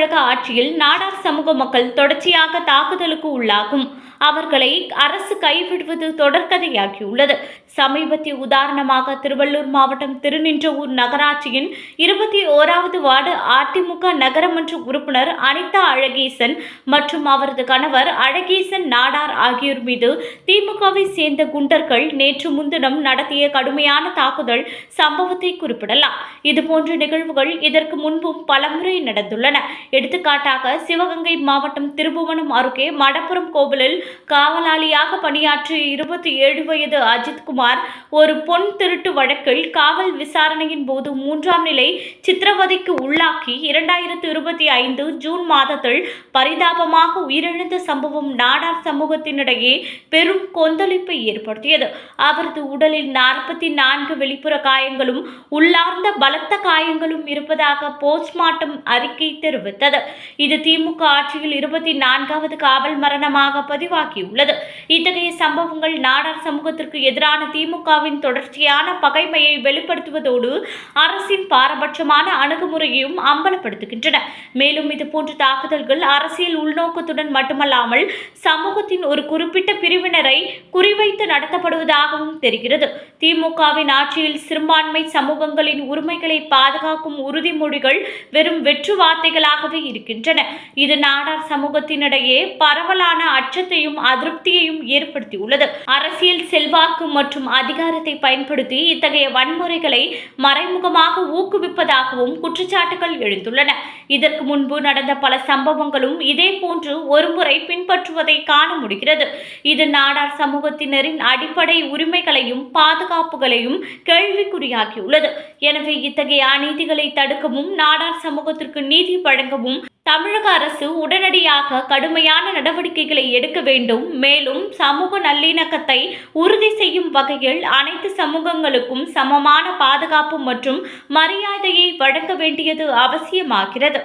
கழக ஆட்சியில் நாடார் சமூக மக்கள் தொடர்ச்சியாக தாக்குதலுக்கு உள்ளாகும் அவர்களை அரசு கைவிடுவது தொடர்கதையாகியுள்ளது. சமீபத்திய உதாரணமாக திருவள்ளூர் மாவட்டம் திருநின்றவூர் நகராட்சியின் 21வது வார்டு அதிமுக நகரமன்ற உறுப்பினர் அனிதா அழகேசன் மற்றும் அவரது கணவர் அழகேசன் நாடார் ஆகியோர் மீது திமுகவை சேர்ந்த குண்டர்கள் நேற்று முன்தினம் நடத்திய கடுமையான தாக்குதல் சம்பவத்தை குறிப்பிடலாம். இதுபோன்ற நிகழ்வுகள் இதற்கு முன்பும் பலமுறை நடந்துள்ளன. எடுத்துக்காட்டாக சிவகங்கை மாவட்டம் திருபுவனம் அருகே மடப்புரம் கோவிலில் காவலாளியாக பணியாற்றிய 27 வயது அஜித்குமார் ஒரு பொன் திருட்டு வழக்கில் காவல் விசாரணையின் போது 3ஆம் நிலை சித்திரவதைக்கு உள்ளாக்கி 2025 ஜூன் மாதத்தில் பரிதாபமாக உயிரிழந்த சம்பவம் நாடார் சமூகத்தினிடையே பெரும் கொந்தளிப்பை ஏற்படுத்தியது. அவரது உடலில் 44 வெளிப்புற காயங்களும் உள்ளார்ந்த பலத்த காயங்களும் இருப்பதாக போஸ்ட்மார்ட்டம் அறிக்கை தெரிவித்தது. இது திமுக ஆட்சியில் 24வது காவல் மரணமாக பதிவாகியுள்ளது. இத்தகைய சம்பவங்கள் நாடார் சமூகத்திற்கு எதிரான திமுகவின் தொடர்ச்சியான பகைமையை வெளிப்படுத்துவதோடு அரசின் பாரபட்சமான அணுகுமுறையையும் அம்பலப்படுத்துகின்றன. மேலும் இதுபோன்ற தாக்குதல்கள் அரசியல் உள்நோக்கத்துடன் மட்டுமல்லாமல் சமூகத்தின் ஒரு குறிப்பிட்ட பிரிவினரை குறிவைத்து நடத்தப்படுவதாகவும் தெரிகிறது. திமுகவின் ஆட்சியில் சிறுபான்மை சமூகங்களின் உரிமைகளை பாதுகாக்கும் உறுதிமொழிகள் வெறும் வெற்று வார்த்தைகளாகவே இருக்கின்றன. இது நாடார் சமூகத்தினிடையே பரவலான அச்சத்தையும் அதிருப்தியையும் ஏற்படுத்தியுள்ளது. அரசியல் செல்வாக்கு மற்றும் அதிகாரத்தை பயன்படுத்தி இத்தகைய வன்முறைகளை மறைமுகமாக ஊக்குவிப்பதாகவும் குற்றச்சாட்டுகள் எழுந்துள்ளன. இதற்கு முன்பு நடந்த பல சம்பவங்களும் இதேபோன்று ஒருமுறை பின்பற்றுவதை காண முடிகிறது. இது நாடார் சமூகத்தினரின் அடிப்படை உரிமைகளையும் பாதுகாப்புகளையும் கேள்விக்குறியாகியுள்ளது. எனவே இத்தகைய அநீதிகளை தடுக்கவும் நாடார் சமூகத்திற்கு நீதி வழங்கவும் தமிழக அரசு உடனடியாக கடுமையான நடவடிக்கைகளை எடுக்க வேண்டும். மேலும் சமூக நல்லிணக்கத்தை உறுதி செய்யும் வகையில் அனைத்து சமூகங்களுக்கும் சமமான பாதுகாப்பு மற்றும் மரியாதையை வழங்க வேண்டியது அவசியமாகிறது.